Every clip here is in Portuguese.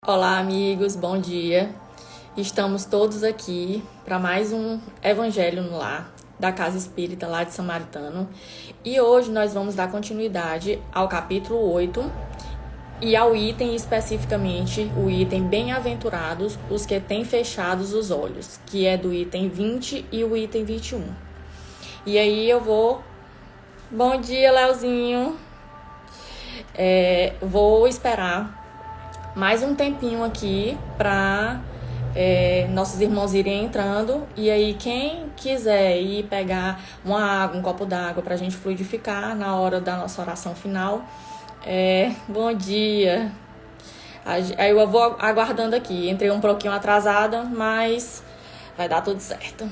Olá, amigos, bom dia. Estamos todos aqui para mais um Evangelho no Lar da Casa Espírita lá de Samaritano. E hoje nós vamos dar continuidade ao capítulo 8 e ao item especificamente, o item Bem-aventurados os que têm fechados os olhos, que é do item 20 e o item 21. E aí eu vou... Bom dia, Leozinho. Vou esperar mais um tempinho aqui para nossos irmãos irem entrando. E aí quem quiser ir pegar uma água, um copo d'água para a gente fluidificar na hora da nossa oração final, bom dia. Aí eu vou aguardando aqui. Entrei um pouquinho atrasada, mas vai dar tudo certo.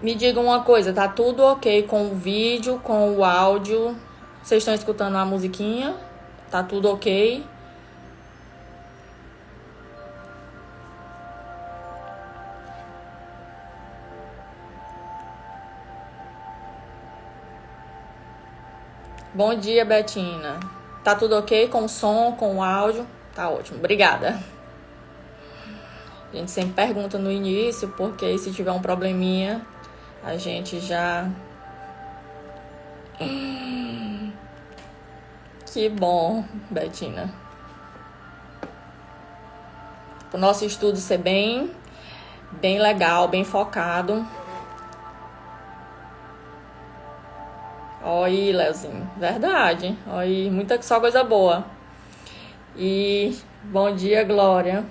Me digam uma coisa, tá tudo ok com o vídeo, com o áudio? Vocês estão escutando a musiquinha? Tá tudo ok? Bom dia, Betina. Tá tudo ok com o som, com o áudio? Tá ótimo, obrigada. A gente sempre pergunta no início, porque se tiver um probleminha, a gente já... Que bom, Betina. O nosso estudo ser bem legal, bem focado. Oi, Leozinho. Verdade. Oi, só coisa boa. E bom dia, Glória.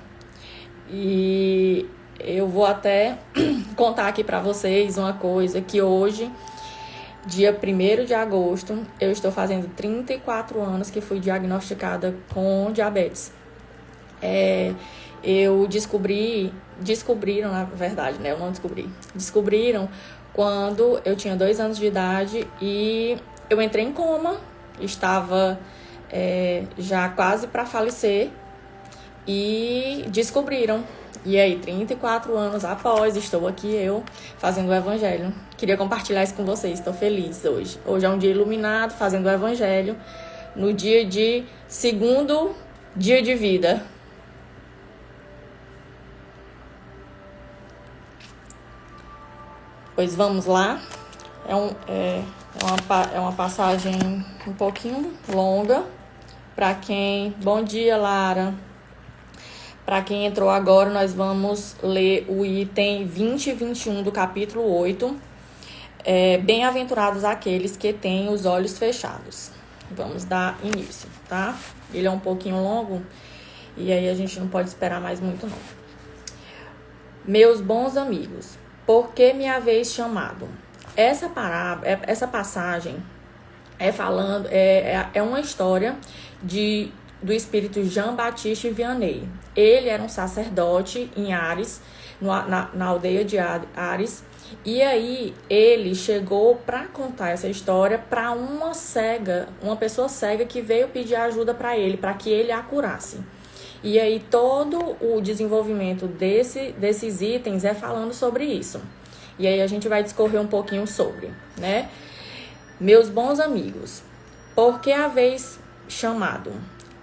E eu vou até contar aqui para vocês uma coisa, que hoje, dia 1º de agosto, eu estou fazendo 34 anos que fui diagnosticada com diabetes. Eu descobriram, na verdade, né? Eu não descobri. Descobriram quando eu tinha 2 anos de idade e eu entrei em coma, estava já quase para falecer e descobriram. E aí, 34 anos após, estou aqui eu fazendo o Evangelho. Queria compartilhar isso com vocês, estou feliz hoje. Hoje é um dia iluminado, fazendo o Evangelho, no dia de segundo dia de vida. Pois vamos lá. É uma passagem um pouquinho longa. Para quem... Bom dia, Lara. Para quem entrou agora, nós vamos ler o item 20 e 21 do capítulo 8. Bem-aventurados aqueles que têm os olhos fechados. Vamos dar início, tá? Ele é um pouquinho longo e aí a gente não pode esperar mais muito, não. Meus bons amigos, por que me haveis chamado? Essa passagem é uma história do espírito Jean-Baptiste Vianney. Ele era um sacerdote em Ares, na aldeia de Ares, e aí ele chegou para contar essa história para uma pessoa cega que veio pedir ajuda para ele, para que ele a curasse. E aí todo o desenvolvimento desses itens é falando sobre isso. E aí a gente vai discorrer um pouquinho sobre, né? Meus bons amigos, por que haveis chamado?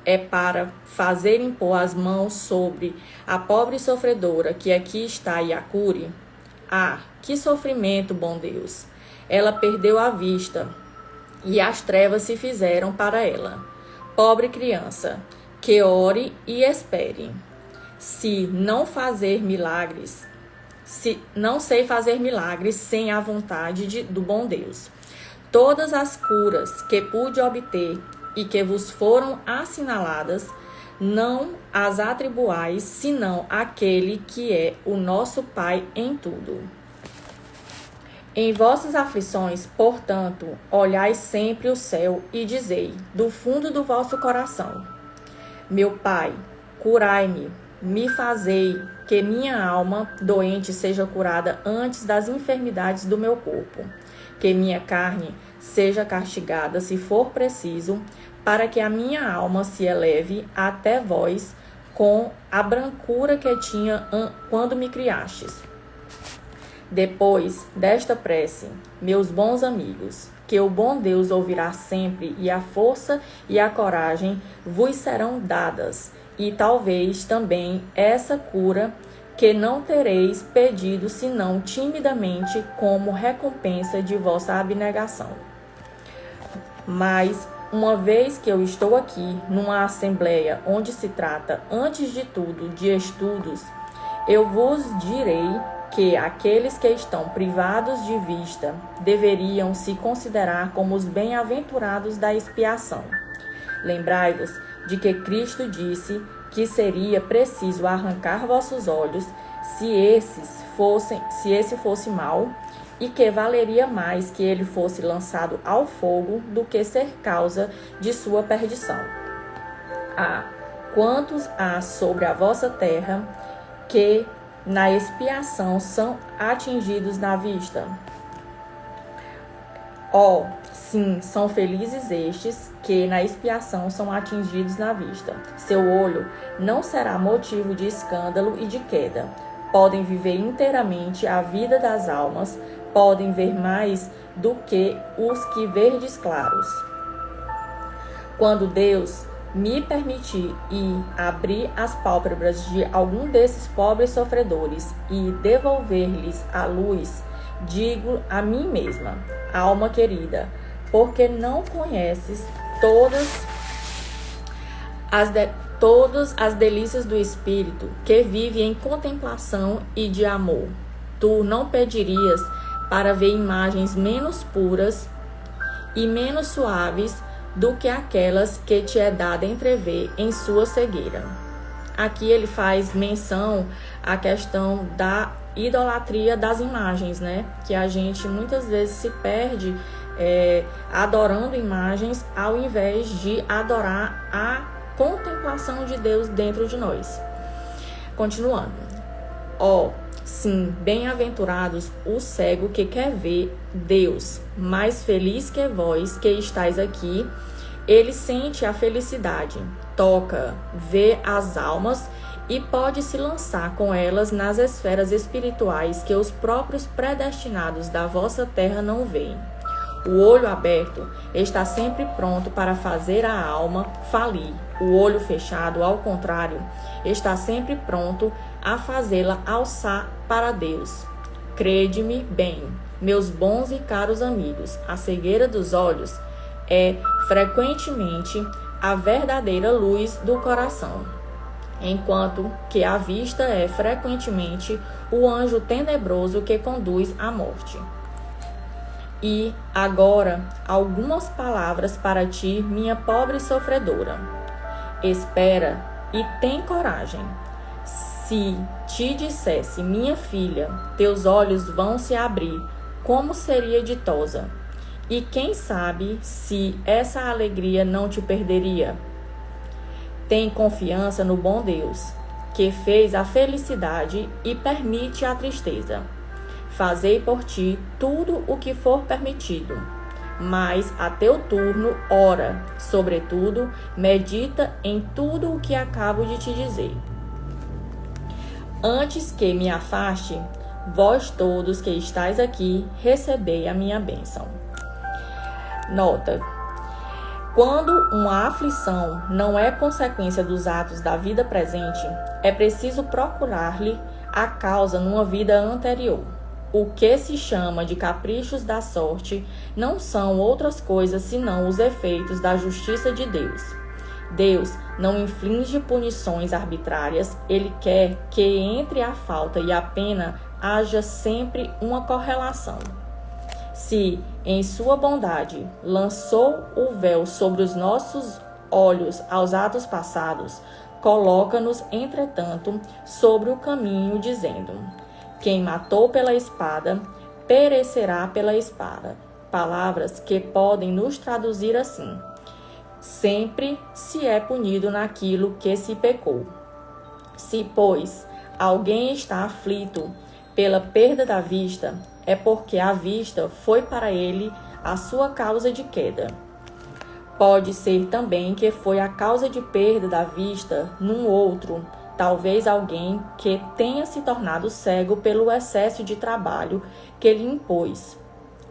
É para fazer impor as mãos sobre a pobre sofredora que aqui está e a cure? Ah, que sofrimento, bom Deus! Ela perdeu a vista e as trevas se fizeram para ela. Pobre criança, que ore e espere. Se não sei fazer milagres sem a vontade do bom Deus. Todas as curas que pude obter e que vos foram assinaladas, não as atribuais, senão àquele que é o nosso Pai em tudo. Em vossas aflições, portanto, olhai sempre o céu e dizei, do fundo do vosso coração: meu Pai, curai-me, me fazei que minha alma doente seja curada antes das enfermidades do meu corpo, que minha carne seja castigada, se for preciso, para que a minha alma se eleve até vós com a brancura que tinha quando me criastes. Depois desta prece, meus bons amigos, que o bom Deus ouvirá sempre, e a força e a coragem vos serão dadas, e talvez também essa cura que não tereis pedido senão timidamente como recompensa de vossa abnegação. Mas, uma vez que eu estou aqui numa assembleia onde se trata, antes de tudo, de estudos, eu vos direi que aqueles que estão privados de vista deveriam se considerar como os bem-aventurados da expiação. Lembrai-vos de que Cristo disse que seria preciso arrancar vossos olhos se esse fosse mau, e que valeria mais que ele fosse lançado ao fogo do que ser causa de sua perdição. Quantos há sobre a vossa terra que na expiação são atingidos na vista? Sim, são felizes estes que na expiação são atingidos na vista. Seu olho não será motivo de escândalo e de queda. Podem viver inteiramente a vida das almas, podem ver mais do que os que verdes claros. Quando Deus me permitir ir abrir as pálpebras de algum desses pobres sofredores e devolver-lhes a luz, digo a mim mesma, alma querida, porque não conheces todas as delícias do Espírito, que vive em contemplação e de amor. Tu não pedirias para ver imagens menos puras e menos suaves do que aquelas que te é dada entrever em sua cegueira. Aqui ele faz menção à questão da idolatria das imagens, né? Que a gente muitas vezes se perde adorando imagens ao invés de adorar a contemplação de Deus dentro de nós. Continuando. Sim, bem-aventurados o cego que quer ver Deus, mais feliz que vós que estáis aqui. Ele sente a felicidade, toca, vê as almas e pode se lançar com elas nas esferas espirituais que os próprios predestinados da vossa terra não veem. O olho aberto está sempre pronto para fazer a alma falir. O olho fechado, ao contrário, está sempre pronto a fazê-la alçar para Deus. Crede-me bem, meus bons e caros amigos, a cegueira dos olhos é frequentemente a verdadeira luz do coração, enquanto que a vista é frequentemente o anjo tenebroso que conduz à morte. E agora, algumas palavras para ti, minha pobre sofredora. Espera e tem coragem. Se te dissesse, minha filha, teus olhos vão se abrir, como seria ditosa? E quem sabe se essa alegria não te perderia? Tem confiança no bom Deus, que fez a felicidade e permite a tristeza. Fazei por ti tudo o que for permitido, mas a teu turno ora, sobretudo, medita em tudo o que acabo de te dizer. Antes que me afaste, vós todos que estáis aqui, recebei a minha bênção. Nota: quando uma aflição não é consequência dos atos da vida presente, é preciso procurar-lhe a causa numa vida anterior. O que se chama de caprichos da sorte não são outras coisas senão os efeitos da justiça de Deus. Deus não inflige punições arbitrárias, ele quer que entre a falta e a pena haja sempre uma correlação. Se, em sua bondade, lançou o véu sobre os nossos olhos aos atos passados, coloca-nos, entretanto, sobre o caminho, dizendo: quem matou pela espada, perecerá pela espada. Palavras que podem nos traduzir assim: sempre se é punido naquilo que se pecou. Se, pois, alguém está aflito pela perda da vista, é porque a vista foi para ele a sua causa de queda. Pode ser também que foi a causa de perda da vista num outro Talvez alguém que tenha se tornado cego pelo excesso de trabalho que lhe impôs,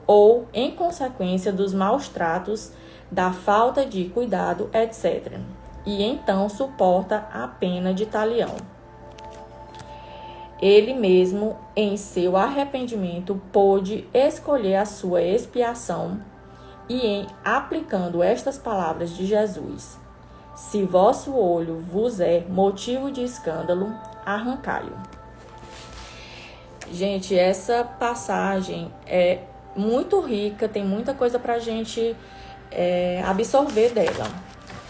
ou em consequência dos maus tratos, da falta de cuidado, etc. E então suporta a pena de talião. Ele mesmo, em seu arrependimento, pôde escolher a sua expiação e em aplicando estas palavras de Jesus: se vosso olho vos é motivo de escândalo, arrancai-o. Gente, essa passagem é muito rica, tem muita coisa para a gente absorver dela.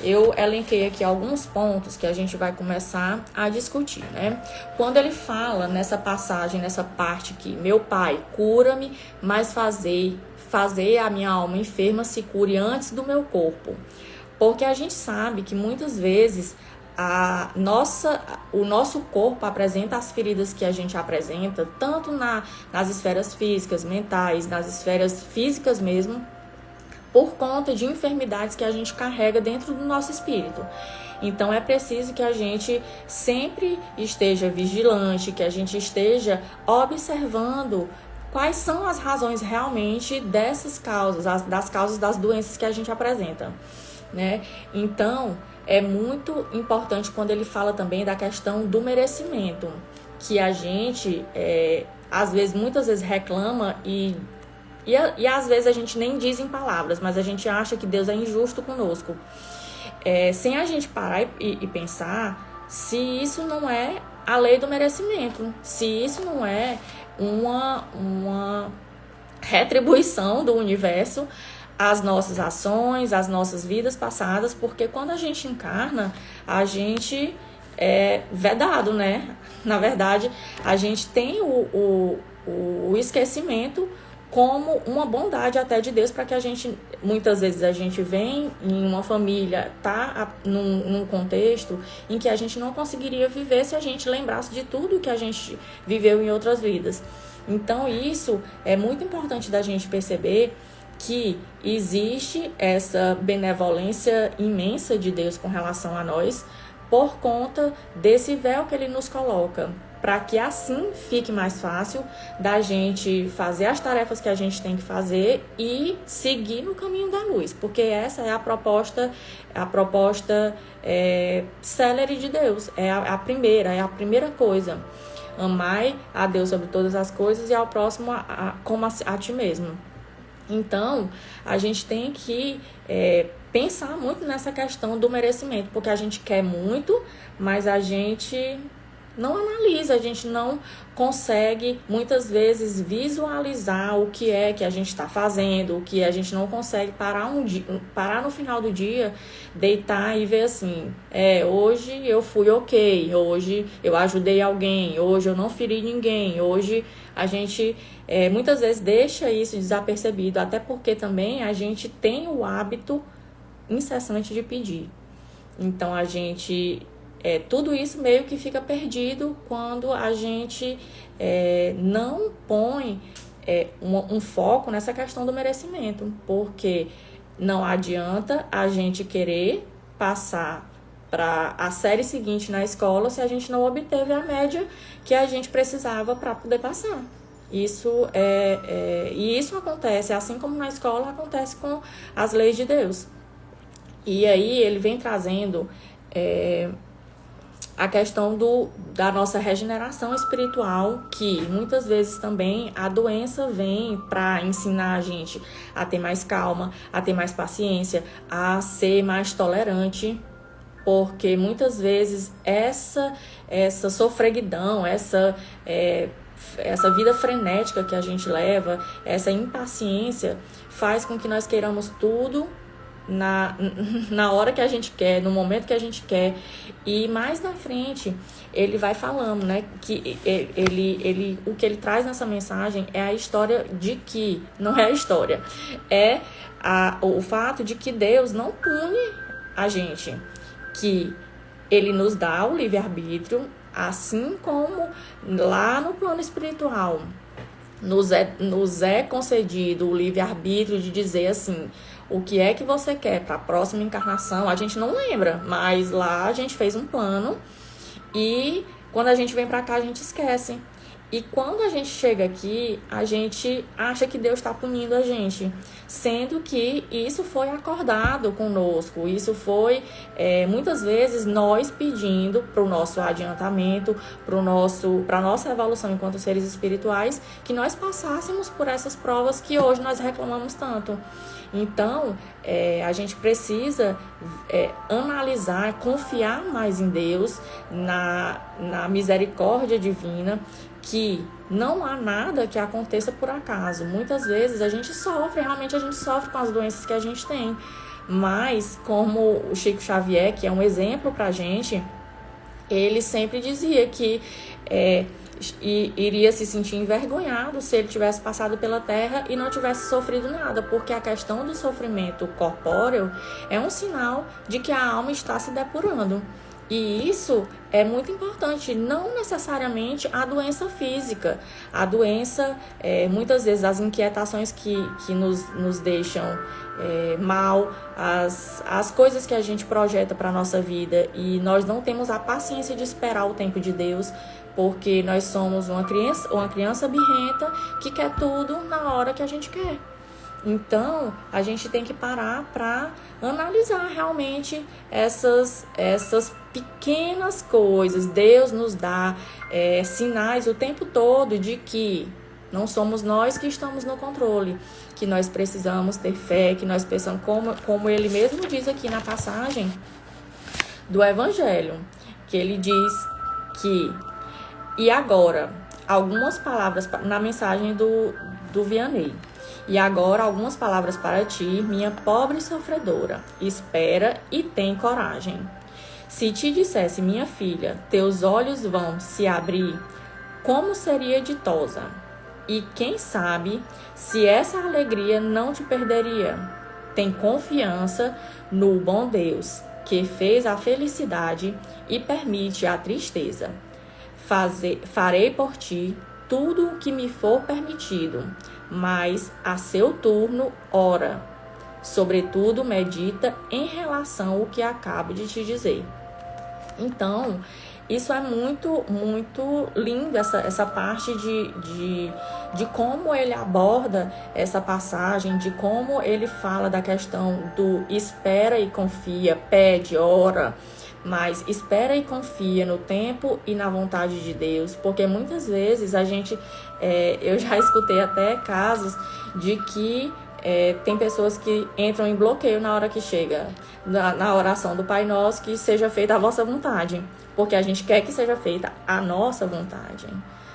Eu elenquei aqui alguns pontos que a gente vai começar a discutir, né? Quando ele fala nessa passagem, nessa parte que meu Pai, cura-me, mas fazer a minha alma enferma se cure antes do meu corpo. Porque a gente sabe que muitas vezes o nosso corpo apresenta as feridas que a gente apresenta, tanto nas esferas físicas, mentais, nas esferas físicas mesmo, por conta de enfermidades que a gente carrega dentro do nosso espírito. Então é preciso que a gente sempre esteja vigilante, que a gente esteja observando quais são as razões realmente dessas causas, das causas das doenças que a gente apresenta, né? Então é muito importante quando ele fala também da questão do merecimento, que a gente muitas vezes reclama e às vezes a gente nem diz em palavras, mas a gente acha que Deus é injusto conosco. Sem a gente parar e pensar se isso não é a lei do merecimento, se isso não é uma retribuição do universo às nossas ações, às nossas vidas passadas, porque quando a gente encarna, a gente é vedado, né? Na verdade, a gente tem o esquecimento como uma bondade até de Deus, para que a gente, muitas vezes a gente vem em uma família, tá num contexto em que a gente não conseguiria viver se a gente lembrasse de tudo que a gente viveu em outras vidas. Então isso é muito importante da gente perceber, que existe essa benevolência imensa de Deus com relação a nós, por conta desse véu que ele nos coloca, para que assim fique mais fácil da gente fazer as tarefas que a gente tem que fazer e seguir no caminho da luz, porque essa é a proposta célere de Deus, é a primeira coisa. Amai a Deus sobre todas as coisas e ao próximo como a ti mesmo. Então, a gente tem que pensar muito nessa questão do merecimento, porque a gente quer muito, mas a gente não analisa, a gente não consegue muitas vezes visualizar o que é que a gente está fazendo, o que a gente não consegue parar no final do dia, deitar e ver assim, hoje eu fui ok, hoje eu ajudei alguém, hoje eu não feri ninguém, hoje a gente muitas vezes deixa isso desapercebido, até porque também a gente tem o hábito incessante de pedir. Então a gente tudo isso meio que fica perdido quando a gente não põe um foco nessa questão do merecimento, porque não adianta a gente querer passar para a série seguinte na escola se a gente não obteve a média que a gente precisava para poder passar. Isso e isso acontece, assim como na escola acontece com as leis de Deus. E aí ele vem trazendo a questão da nossa regeneração espiritual, que muitas vezes também a doença vem para ensinar a gente a ter mais calma, a ter mais paciência, a ser mais tolerante, porque muitas vezes essa sofreguidão, essa vida frenética que a gente leva, essa impaciência, faz com que nós queiramos tudo na hora que a gente quer, no momento que a gente quer. E mais na frente ele vai falando, né, que o que ele traz nessa mensagem é a história de que, não é a história, o fato de que Deus não pune a gente, que ele nos dá o livre-arbítrio, assim como lá no plano espiritual nos é concedido o livre-arbítrio de dizer assim, o que é que você quer para a próxima encarnação. A gente não lembra, mas lá a gente fez um plano E quando a gente vem pra cá, a gente esquece. E quando a gente chega aqui, a gente acha que Deus está punindo a gente, sendo que isso foi acordado conosco, isso foi muitas vezes nós pedindo para o nosso adiantamento, para a nossa evolução enquanto seres espirituais, que nós passássemos por essas provas que hoje nós reclamamos tanto. Então, a gente precisa analisar, confiar mais em Deus, na misericórdia divina, que não há nada que aconteça por acaso. Muitas vezes a gente sofre, realmente a gente sofre com as doenças que a gente tem. Mas, como o Chico Xavier, que é um exemplo pra gente, ele sempre dizia que iria se sentir envergonhado se ele tivesse passado pela terra e não tivesse sofrido nada, porque a questão do sofrimento corpóreo é um sinal de que a alma está se depurando. E isso é muito importante, não necessariamente a doença física. A doença, muitas vezes, as inquietações que nos deixam mal, as coisas que a gente projeta para a nossa vida e nós não temos a paciência de esperar o tempo de Deus, porque nós somos uma criança birrenta que quer tudo na hora que a gente quer. Então, a gente tem que parar para analisar realmente essas pequenas coisas. Deus nos dá sinais o tempo todo de que não somos nós que estamos no controle, que nós precisamos ter fé, que nós precisamos, como ele mesmo diz aqui na passagem do Evangelho, que ele diz que, e agora, algumas palavras na mensagem do Vianney. E agora algumas palavras para ti, minha pobre sofredora. Espera e tem coragem. Se te dissesse, minha filha, teus olhos vão se abrir, como seria ditosa? E quem sabe se essa alegria não te perderia? Tem confiança no bom Deus, que fez a felicidade e permite a tristeza. Farei por ti tudo o que me for permitido, mas a seu turno, ora. Sobretudo, medita em relação ao que acabo de te dizer. Então, isso é muito, muito lindo, essa parte de como ele aborda essa passagem, de como ele fala da questão do espera e confia, pede, ora, mas espera e confia no tempo e na vontade de Deus, porque muitas vezes a gente, eu já escutei até casos de que tem pessoas que entram em bloqueio na hora que chega, na oração do Pai Nosso, que seja feita a vossa vontade, porque a gente quer que seja feita a nossa vontade.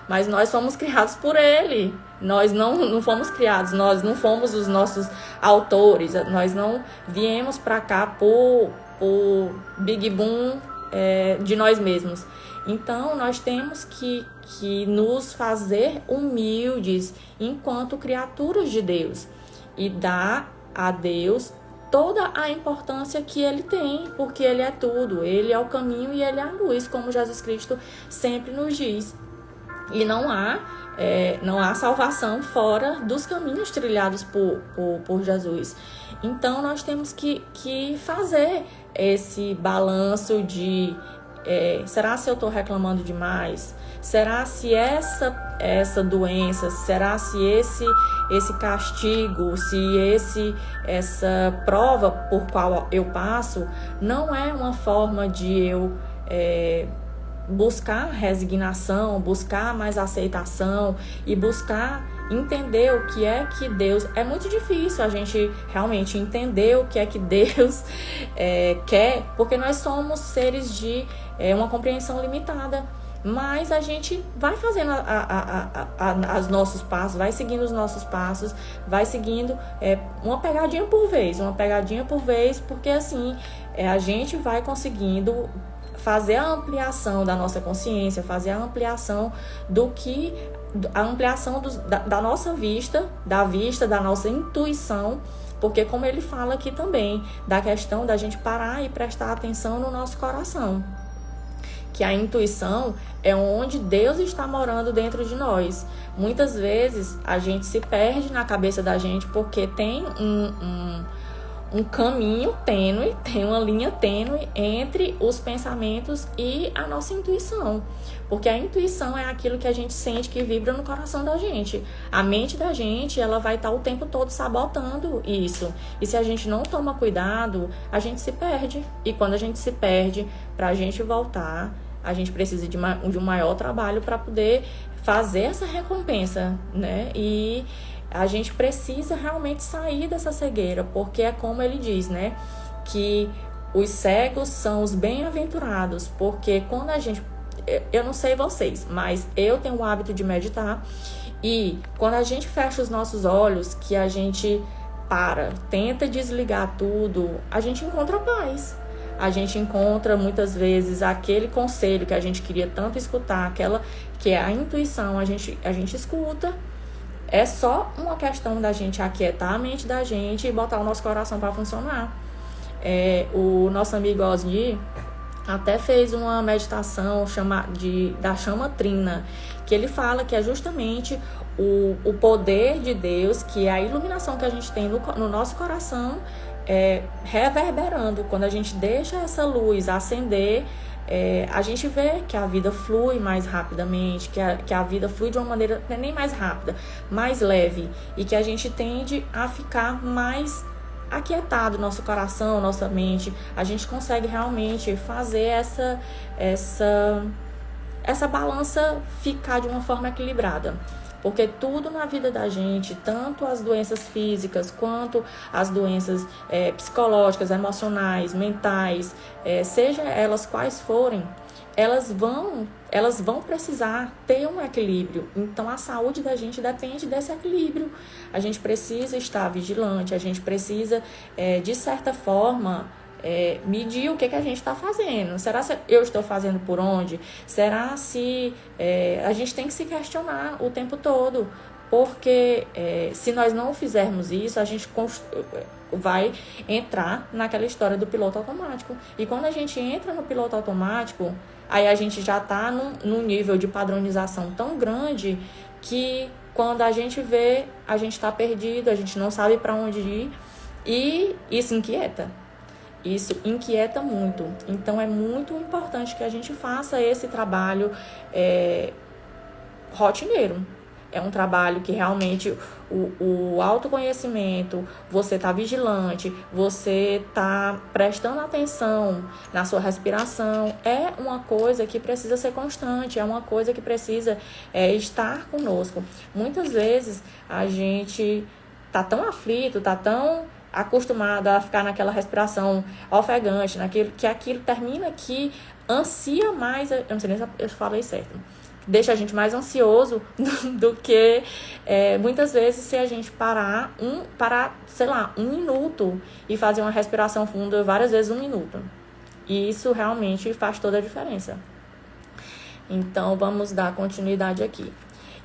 Mas nós fomos criados por Ele, nós não fomos criados, nós não fomos os nossos autores, nós não viemos para cá por Big Boom de nós mesmos. Então, nós temos que nos fazer humildes enquanto criaturas de Deus e dar a Deus toda a importância que Ele tem, porque Ele é tudo, Ele é o caminho e Ele é a luz, como Jesus Cristo sempre nos diz. E não há salvação fora dos caminhos trilhados por Jesus. Então, nós temos que fazer esse balanço de será se eu estou reclamando demais? Será se essa doença, será se esse castigo, se essa prova por qual eu passo não é uma forma de eu buscar resignação, buscar mais aceitação e buscar entender o que é que Deus... É muito difícil a gente realmente entender o que é que Deus quer, porque nós somos seres de uma compreensão limitada. Mas a gente vai fazendo os nossos passos, vai seguindo os nossos passos, vai seguindo uma pegadinha por vez, porque assim a gente vai conseguindo fazer a ampliação da nossa consciência, fazer a ampliação da nossa vista, da nossa intuição, porque como ele fala aqui também, da questão da gente parar e prestar atenção no nosso coração, que a intuição é onde Deus está morando dentro de nós. Muitas vezes a gente se perde na cabeça da gente porque tem um caminho tênue, tem uma linha tênue entre os pensamentos e a nossa intuição. Porque a intuição é aquilo que a gente sente que vibra no coração da gente. A mente da gente, ela vai estar o tempo todo sabotando isso. E se a gente não toma cuidado, a gente se perde. E quando a gente se perde, pra gente voltar, a gente precisa de um maior trabalho para poder fazer essa recompensa, né? E a gente precisa realmente sair dessa cegueira, porque é como ele diz, né? Que os cegos são os bem-aventurados, porque quando a gente... Eu não sei vocês, mas eu tenho o hábito de meditar, e quando a gente fecha os nossos olhos, que a gente tenta desligar tudo, a gente encontra paz. A gente encontra muitas vezes aquele conselho que a gente queria tanto escutar, aquela que é a intuição, a gente escuta. É só uma questão da gente aquietar a mente da gente e botar o nosso coração para funcionar. O nosso amigo Osni até fez uma meditação da chama trina, que ele fala que é justamente o poder de Deus, que é a iluminação que a gente tem no nosso coração, reverberando. Quando a gente deixa essa luz acender, a gente vê que a vida flui mais rapidamente, que a vida flui de uma maneira nem mais rápida, mais leve, e que a gente tende a ficar mais aquietado, nosso coração, nossa mente. A gente consegue realmente fazer essa balança ficar de uma forma equilibrada. Porque tudo na vida da gente, tanto as doenças físicas quanto as doenças psicológicas, emocionais, mentais, seja elas quais forem, elas vão precisar ter um equilíbrio. Então a saúde da gente depende desse equilíbrio. A gente precisa estar vigilante, a gente precisa, de certa forma, medir o que a gente está fazendo. Será que eu estou fazendo por onde? Será se a gente tem que se questionar o tempo todo? Porque se nós não fizermos isso, a gente vai entrar naquela história do piloto automático. E quando a gente entra no piloto automático, aí a gente já está num nível de padronização tão grande que quando a gente vê, a gente está perdido, a gente não sabe para onde ir, e isso inquieta. Isso inquieta muito. Então, é muito importante que a gente faça esse trabalho rotineiro. É um trabalho que realmente o autoconhecimento, você tá vigilante, você tá prestando atenção na sua respiração, é uma coisa que precisa ser constante, é uma coisa que precisa estar conosco. Muitas vezes a gente tá tão aflito, tá tão acostumado a ficar naquela respiração ofegante, que aquilo termina que ansia mais, eu não sei nem se eu falei certo, deixa a gente mais ansioso do que muitas vezes se a gente parar, sei lá, 1 minuto e fazer uma respiração funda várias vezes 1 minuto. E isso realmente faz toda a diferença. Então, vamos dar continuidade aqui.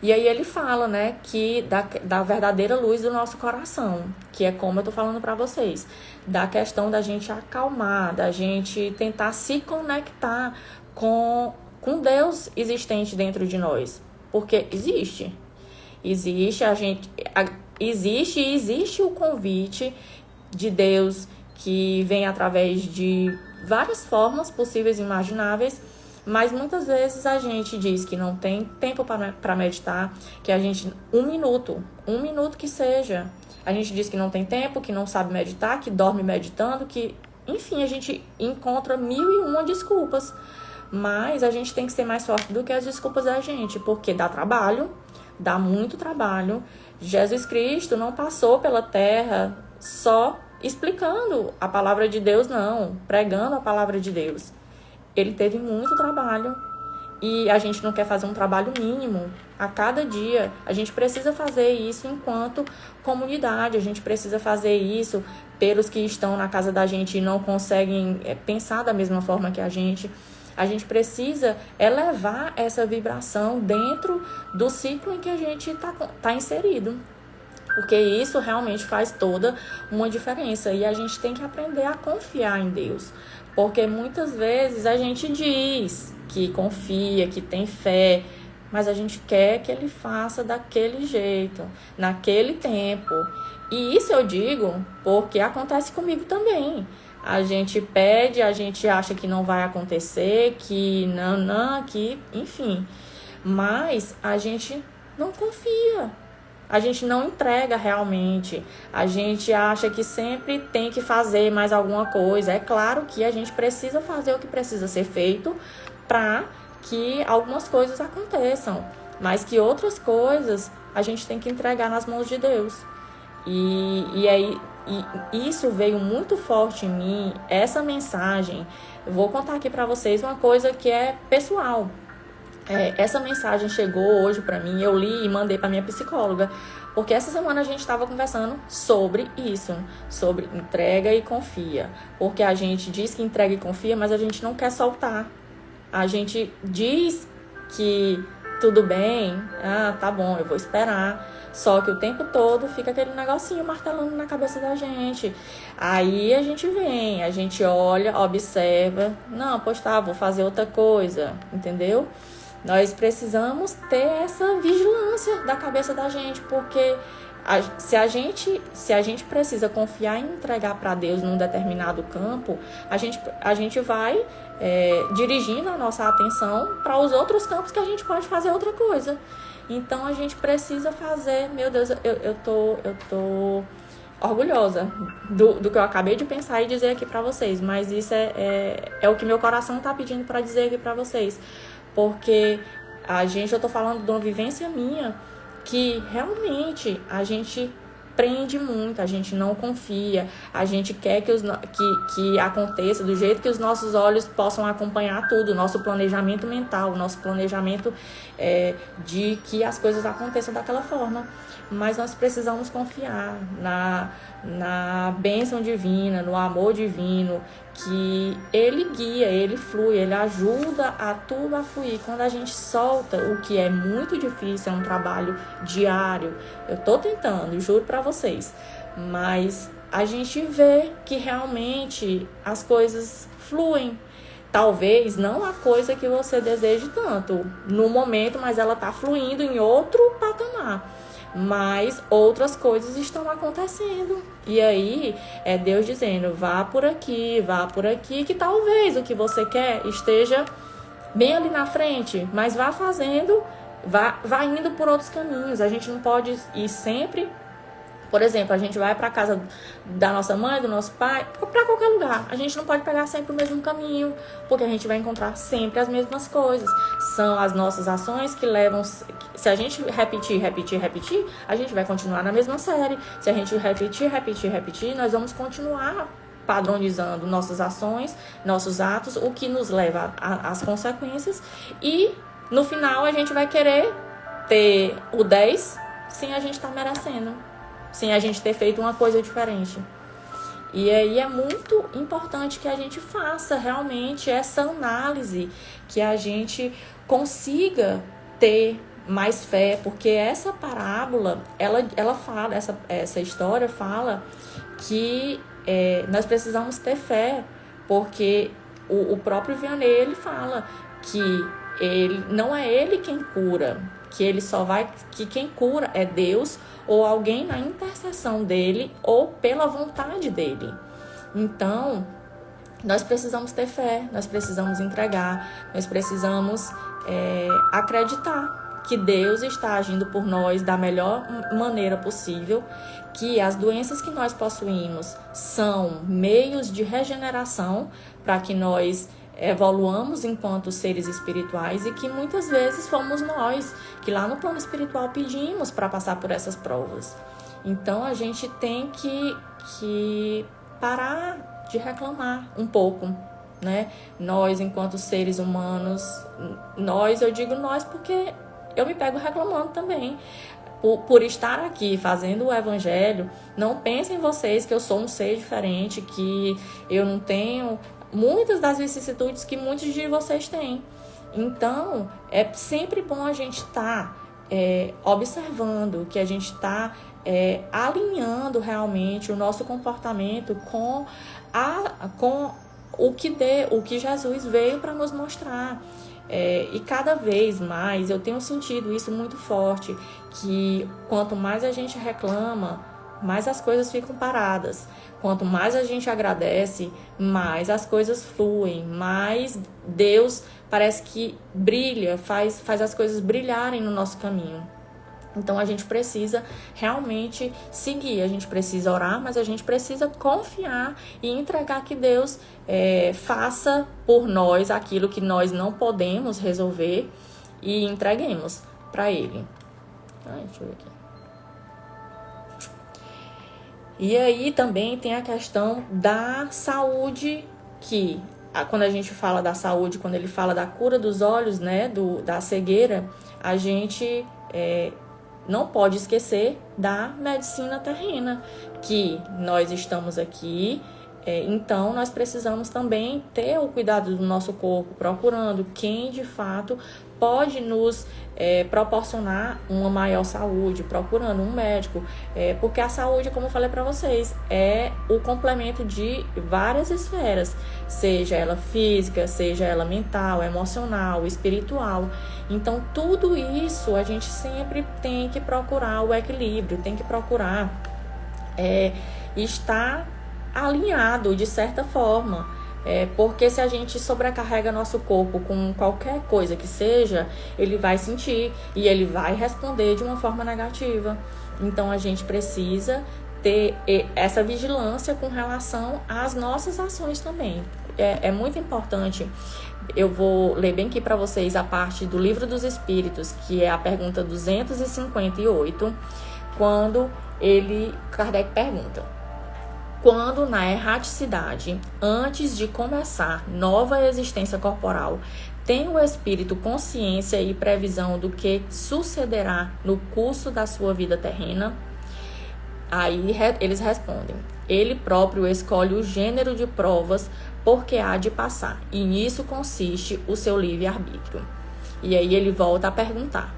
E aí ele fala, né, que da verdadeira luz do nosso coração, que é como eu tô falando para vocês, da questão da gente acalmar, da gente tentar se conectar com Deus existente dentro de nós. Porque existe o convite de Deus que vem através de várias formas possíveis e imagináveis, mas muitas vezes a gente diz que não tem tempo para meditar, que a gente, 1 minuto que seja, a gente diz que não tem tempo, que não sabe meditar, que dorme meditando, que, enfim, a gente encontra 1001 desculpas. Mas a gente tem que ser mais forte do que as desculpas da gente, porque dá trabalho, dá muito trabalho. Jesus Cristo não passou pela terra só explicando a palavra de Deus, não, pregando a palavra de Deus. Ele teve muito trabalho e a gente não quer fazer um trabalho mínimo a cada dia. A gente precisa fazer isso enquanto comunidade, a gente precisa fazer isso pelos que estão na casa da gente e não conseguem pensar da mesma forma que a gente. A gente precisa elevar essa vibração dentro do ciclo em que a gente tá inserido. Porque isso realmente faz toda uma diferença. E a gente tem que aprender a confiar em Deus. Porque muitas vezes a gente diz que confia, que tem fé, mas a gente quer que Ele faça daquele jeito, naquele tempo. E isso eu digo porque acontece comigo também. A gente pede, a gente acha que não vai acontecer, que não, que enfim. Mas a gente não confia. A gente não entrega realmente. A gente acha que sempre tem que fazer mais alguma coisa. É claro que a gente precisa fazer o que precisa ser feito para que algumas coisas aconteçam. Mas que outras coisas a gente tem que entregar nas mãos de Deus. E aí, isso veio muito forte em mim, essa mensagem. Eu vou contar aqui para vocês uma coisa que é pessoal. Essa mensagem chegou hoje para mim, eu li e mandei para minha psicóloga, porque essa semana a gente estava conversando sobre isso, sobre entrega e confia. Porque a gente diz que entrega e confia, mas a gente não quer soltar. A gente diz que tudo bem, tá bom, eu vou esperar. Só que o tempo todo fica aquele negocinho martelando na cabeça da gente. Aí a gente vem, a gente olha, observa. Não, pois tá, vou fazer outra coisa, entendeu? Nós precisamos ter essa vigilância da cabeça da gente, porque se a gente precisa confiar e entregar para Deus num determinado campo, a gente vai dirigindo a nossa atenção para os outros campos que a gente pode fazer outra coisa. Então a gente precisa fazer, meu Deus, eu tô orgulhosa do que eu acabei de pensar e dizer aqui para vocês, mas isso é o que meu coração tá pedindo para dizer aqui para vocês. Porque eu tô falando de uma vivência minha que realmente a gente prende muito, a gente não confia, a gente quer que aconteça do jeito que os nossos olhos possam acompanhar tudo, o nosso planejamento mental, o nosso planejamento de que as coisas aconteçam daquela forma. Mas nós precisamos confiar na bênção divina, no amor divino, que Ele guia, Ele flui, Ele ajuda a tudo a fluir. Quando a gente solta, o que é muito difícil, é um trabalho diário. Eu tô tentando, juro pra vocês. Mas a gente vê que realmente as coisas fluem. Talvez não a coisa que você deseje tanto no momento, mas ela tá fluindo em outro patamar. Mas outras coisas estão acontecendo. E aí é Deus dizendo, vá por aqui, que talvez o que você quer esteja bem ali na frente, mas vá fazendo, vá indo por outros caminhos. A gente não pode ir sempre. Por exemplo, a gente vai para casa da nossa mãe, do nosso pai, para qualquer lugar. A gente não pode pegar sempre o mesmo caminho, porque a gente vai encontrar sempre as mesmas coisas. São as nossas ações que levam... Se a gente repetir, a gente vai continuar na mesma série. Se a gente repetir, nós vamos continuar padronizando nossas ações, nossos atos, o que nos leva às consequências. E, no final, a gente vai querer ter o 10 sem a gente estar merecendo. Sem a gente ter feito uma coisa diferente. E aí é muito importante que a gente faça realmente essa análise, que a gente consiga ter mais fé, porque essa parábola, ela fala, essa história fala que nós precisamos ter fé, porque o próprio Vianney, ele fala que não é ele quem cura, que quem cura é Deus ou alguém na intercessão dele ou pela vontade dele. Então, nós precisamos ter fé, nós precisamos entregar, nós precisamos acreditar que Deus está agindo por nós da melhor maneira possível, que as doenças que nós possuímos são meios de regeneração para que nós evoluamos enquanto seres espirituais e que muitas vezes fomos nós que lá no plano espiritual pedimos para passar por essas provas. Então a gente tem que parar de reclamar um pouco, né? Nós enquanto seres humanos, eu digo nós porque eu me pego reclamando também. Por estar aqui fazendo o evangelho, não pensem vocês que eu sou um ser diferente, que eu não tenho muitas das vicissitudes que muitos de vocês têm. Então, é sempre bom a gente estar observando, que a gente está alinhando realmente o nosso comportamento com o que Jesus veio para nos mostrar. E cada vez mais eu tenho sentido isso muito forte, que quanto mais a gente reclama, mais as coisas ficam paradas. Quanto mais a gente agradece, mais as coisas fluem, mais Deus parece que brilha, faz as coisas brilharem no nosso caminho. Então, a gente precisa realmente seguir, a gente precisa orar, mas a gente precisa confiar e entregar que Deus faça por nós aquilo que nós não podemos resolver e entreguemos para Ele. Deixa eu ver aqui. E aí também tem a questão da saúde, que quando a gente fala da saúde, quando ele fala da cura dos olhos, né, da cegueira, a gente não pode esquecer da medicina terrena, que nós estamos aqui, então nós precisamos também ter o cuidado do nosso corpo, procurando quem de fato pode nos proporcionar uma maior saúde, procurando um médico, porque a saúde, como eu falei para vocês, é o complemento de várias esferas, seja ela física, seja ela mental, emocional, espiritual. Então, tudo isso a gente sempre tem que procurar o equilíbrio, tem que procurar estar alinhado de certa forma. Porque se a gente sobrecarrega nosso corpo com qualquer coisa que seja, ele vai sentir e ele vai responder de uma forma negativa. Então a gente precisa ter essa vigilância com relação às nossas ações também. É muito importante. Eu vou ler bem aqui para vocês a parte do Livro dos Espíritos, que é a pergunta 258, quando Kardec pergunta: quando na erraticidade, antes de começar nova existência corporal, tem o espírito consciência e previsão do que sucederá no curso da sua vida terrena? Aí eles respondem: ele próprio escolhe o gênero de provas porque há de passar, e nisso consiste o seu livre-arbítrio. E aí ele volta a perguntar: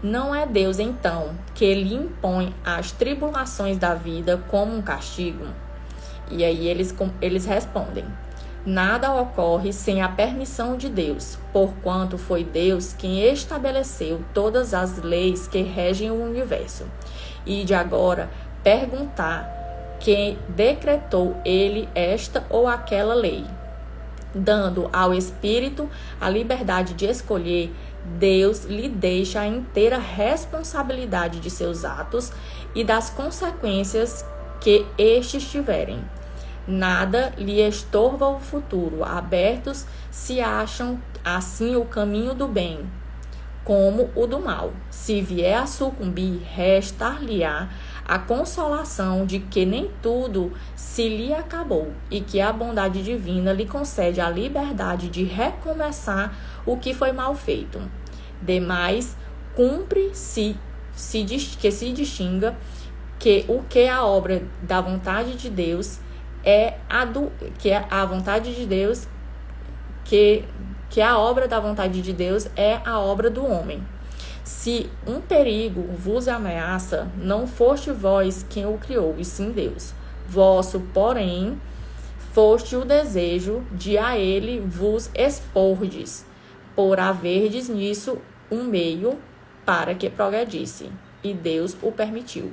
não é Deus, então, que lhe impõe as tribulações da vida como um castigo? E aí eles respondem: nada ocorre sem a permissão de Deus, porquanto foi Deus quem estabeleceu todas as leis que regem o universo. E de agora perguntar quem decretou ele esta ou aquela lei. Dando ao espírito a liberdade de escolher, Deus lhe deixa a inteira responsabilidade de seus atos e das consequências que estes tiverem. Nada lhe estorva o futuro, abertos se acham assim o caminho do bem, como o do mal. Se vier a sucumbir, restar-lhe-á a consolação de que nem tudo se lhe acabou e que a bondade divina lhe concede a liberdade de recomeçar o que foi mal feito. Demais, cumpre que se distinga que o que é a obra da vontade de Deus que a vontade de Deus, que a obra da vontade de Deus é a obra do homem. Se um perigo vos ameaça, não foste vós quem o criou, e sim Deus. Vosso, porém, foste o desejo de a ele vos expordes, por haverdes nisso um meio para que progredisse, e Deus o permitiu.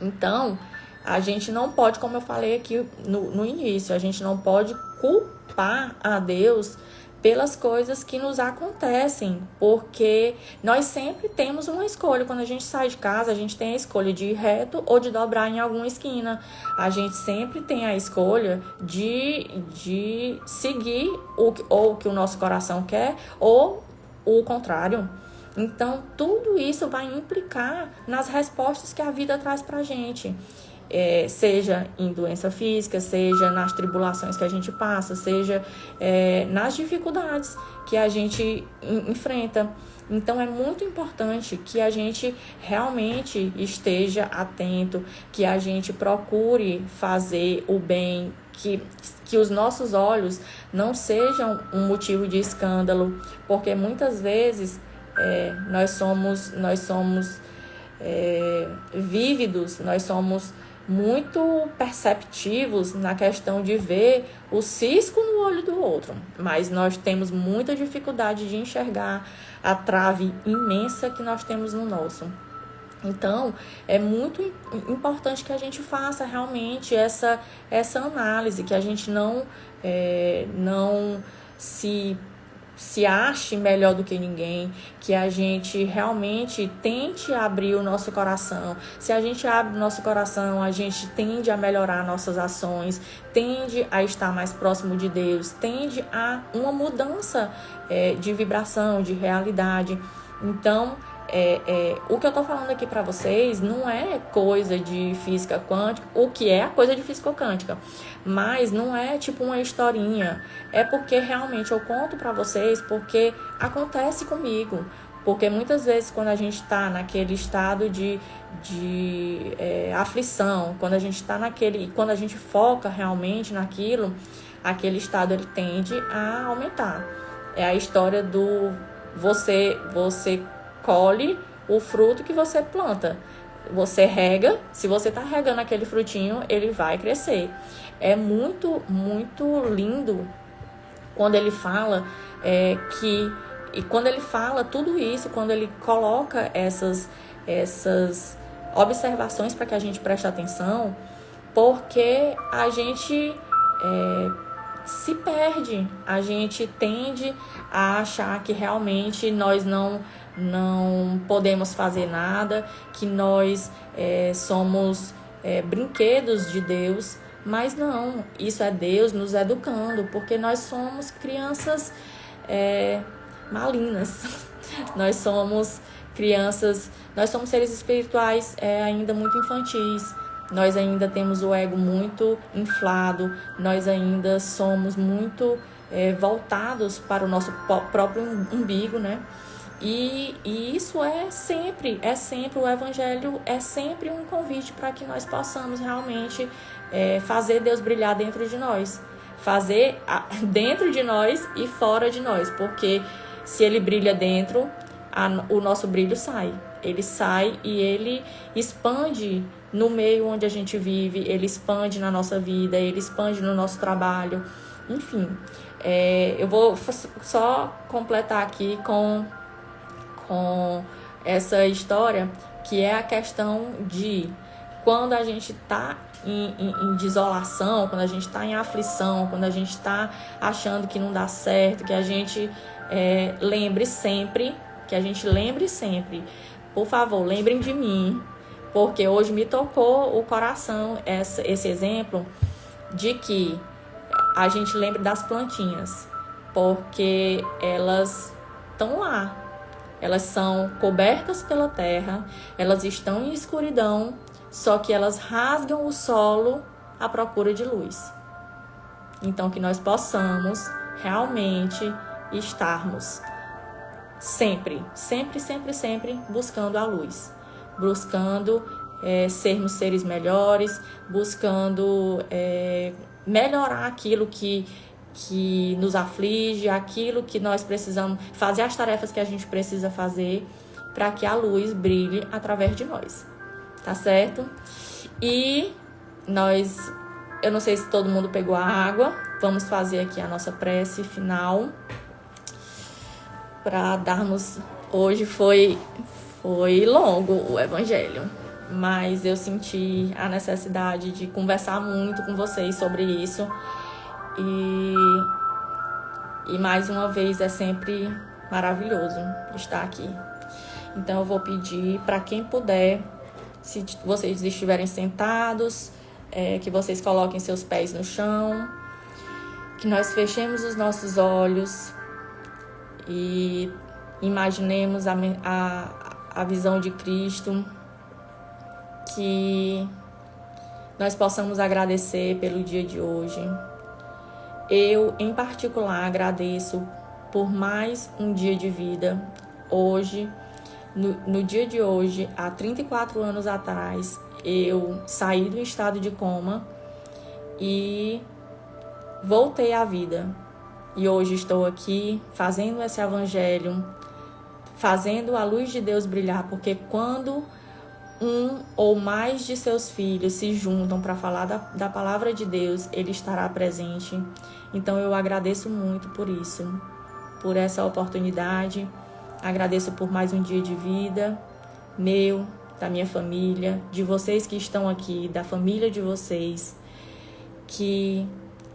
Então, a gente não pode, como eu falei aqui no início, a gente não pode culpar a Deus pelas coisas que nos acontecem, porque nós sempre temos uma escolha. Quando a gente sai de casa, a gente tem a escolha de ir reto ou de dobrar em alguma esquina. A gente sempre tem a escolha de seguir ou o que o nosso coração quer ou o contrário. Então, tudo isso vai implicar nas respostas que a vida traz pra gente. Seja em doença física, seja nas tribulações que a gente passa, seja nas dificuldades que a gente enfrenta. Então, é muito importante que a gente realmente esteja atento, que a gente procure fazer o bem, que os nossos olhos não sejam um motivo de escândalo, porque muitas vezes nós somos vívidos, nós somos muito perceptivos na questão de ver o cisco no olho do outro, mas nós temos muita dificuldade de enxergar a trave imensa que nós temos no nosso. Então, é muito importante que a gente faça realmente essa análise, que a gente não se ache melhor do que ninguém, que a gente realmente tente abrir o nosso coração. Se a gente abre o nosso coração, a gente tende a melhorar nossas ações, tende a estar mais próximo de Deus, tende a uma mudança de vibração, de realidade. Então, o que eu tô falando aqui pra vocês não é coisa de física quântica, o que é a coisa de física quântica, mas não é tipo uma historinha, é porque realmente eu conto pra vocês porque acontece comigo, porque muitas vezes quando a gente tá naquele estado de aflição, quando a gente tá quando a gente foca realmente naquilo, aquele estado ele tende a aumentar. É a história do você colhe o fruto que você planta. Você rega, se você está regando aquele frutinho, ele vai crescer. É muito, muito lindo quando ele fala e quando ele fala tudo isso, quando ele coloca essas observações para que a gente preste atenção, porque a gente se perde, a gente tende a achar que realmente nós não podemos fazer nada, que nós somos brinquedos de Deus, mas não, isso é Deus nos educando, porque nós somos crianças malignas, nós somos crianças, nós somos seres espirituais ainda muito infantis, nós ainda temos o ego muito inflado, nós ainda somos muito voltados para o nosso próprio umbigo, né? E isso é sempre o Evangelho é sempre um convite para que nós possamos realmente fazer Deus brilhar dentro de nós, fazer dentro de nós e fora de nós, porque se ele brilha dentro, o nosso brilho sai, ele sai e ele expande no meio onde a gente vive, ele expande na nossa vida, ele expande no nosso trabalho, enfim. Eu vou só completar aqui com essa história, que é a questão de quando a gente está em desolação, quando a gente está em aflição, quando a gente está achando que não dá certo, que a gente lembre sempre, por favor, lembrem de mim, porque hoje me tocou o coração esse exemplo de que a gente lembre das plantinhas, porque elas estão lá. Elas são cobertas pela terra, elas estão em escuridão, só que elas rasgam o solo à procura de luz. Então, que nós possamos realmente estarmos sempre buscando a luz, buscando sermos seres melhores, buscando melhorar aquilo que nos aflige, aquilo que nós precisamos fazer, as tarefas que a gente precisa fazer para que a luz brilhe através de nós, tá certo? E eu não sei se todo mundo pegou a água, vamos fazer aqui a nossa prece final para darmos. Hoje foi longo o evangelho, mas eu senti a necessidade de conversar muito com vocês sobre isso. E mais uma vez é sempre maravilhoso estar aqui. Então eu vou pedir para quem puder, se vocês estiverem sentados, que vocês coloquem seus pés no chão, que nós fechemos os nossos olhos e imaginemos a visão de Cristo, que nós possamos agradecer pelo dia de hoje. Eu, em particular, agradeço por mais um dia de vida. Hoje, no dia de hoje, há 34 anos atrás, eu saí do estado de coma e voltei à vida. E hoje estou aqui fazendo esse evangelho, fazendo a luz de Deus brilhar, porque quando um ou mais de seus filhos se juntam para falar da palavra de Deus, ele estará presente. Então eu agradeço muito por isso, por essa oportunidade, agradeço por mais um dia de vida, meu da minha família, de vocês que estão aqui, da família de vocês, que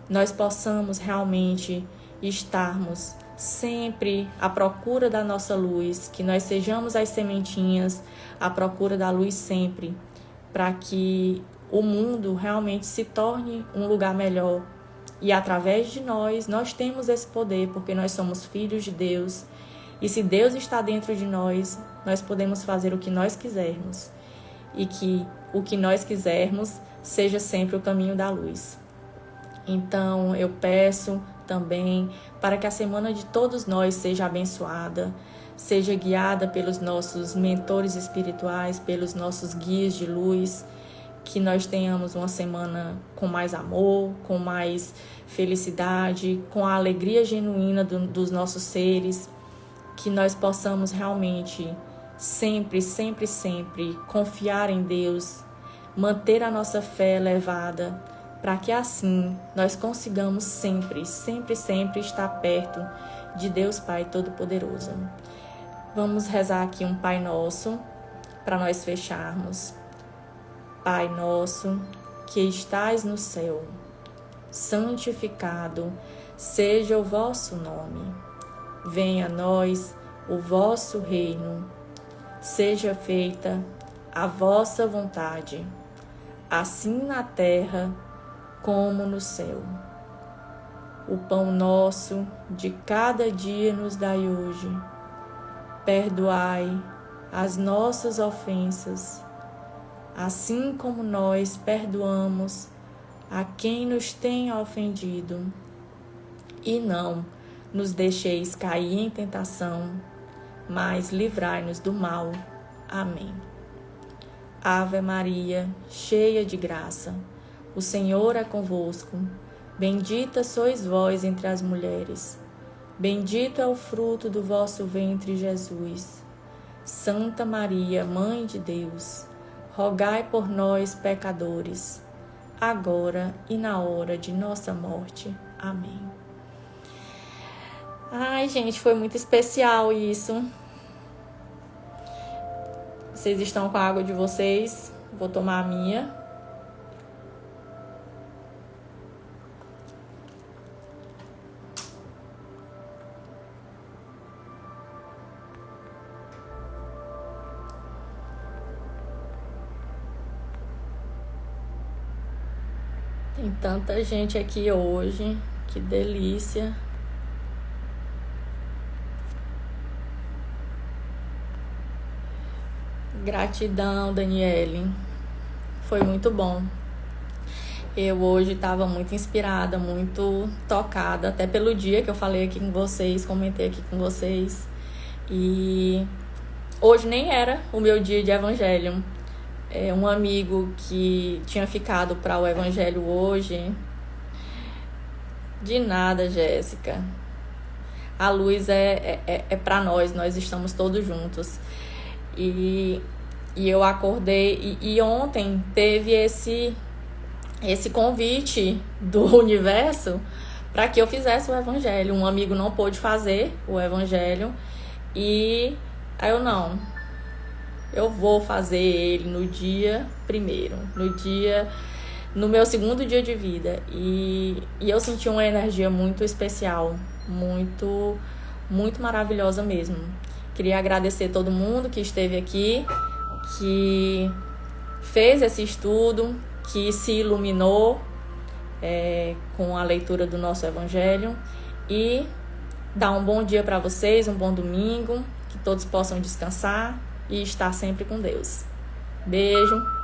nós possamos realmente estarmos sempre à procura da nossa luz, que nós sejamos as sementinhas à procura da luz sempre, para que o mundo realmente se torne um lugar melhor. E através de nós temos esse poder, porque nós somos filhos de Deus. E se Deus está dentro de nós podemos fazer o que nós quisermos. E que o que nós quisermos seja sempre o caminho da luz. Então, eu peço também para que a semana de todos nós seja abençoada, seja guiada pelos nossos mentores espirituais, pelos nossos guias de luz, que nós tenhamos uma semana com mais amor, com mais felicidade, com a alegria genuína dos nossos seres, que nós possamos realmente sempre confiar em Deus, manter a nossa fé elevada, para que assim nós consigamos sempre estar perto de Deus Pai Todo-Poderoso. Vamos rezar aqui um Pai Nosso para nós fecharmos. Pai nosso, que estais no céu, santificado seja o vosso nome. Venha a nós o vosso reino. Seja feita a vossa vontade, assim na terra como no céu. O pão nosso de cada dia nos dai hoje. Perdoai as nossas ofensas, assim como nós perdoamos a quem nos tem ofendido. E não nos deixeis cair em tentação, mas livrai-nos do mal. Amém. Ave Maria, cheia de graça, o Senhor é convosco. Bendita sois vós entre as mulheres. Bendito é o fruto do vosso ventre, Jesus. Santa Maria, Mãe de Deus, rogai por nós, pecadores, agora e na hora de nossa morte. Amém. Ai, gente, foi muito especial isso. Vocês estão com a água de vocês? Vou tomar a minha. Tem tanta gente aqui hoje, que delícia. Gratidão, Daniele. Foi muito bom. Eu hoje estava muito inspirada, muito tocada, até pelo dia que eu falei aqui com vocês, comentei aqui com vocês. E hoje nem era o meu dia de evangelho. Um amigo que tinha ficado para o evangelho hoje. De nada, Jéssica. A luz é para nós estamos todos juntos. E eu acordei, e ontem teve esse convite do universo para que eu fizesse o evangelho. Um amigo não pôde fazer o evangelho, e aí eu vou fazer ele no dia 1º, no meu 2º dia de vida. E eu senti uma energia muito especial, muito, muito maravilhosa mesmo. Queria agradecer todo mundo que esteve aqui, que fez esse estudo, que se iluminou com a leitura do nosso evangelho, e dar um bom dia para vocês, um bom domingo, que todos possam descansar e estar sempre com Deus. Beijo.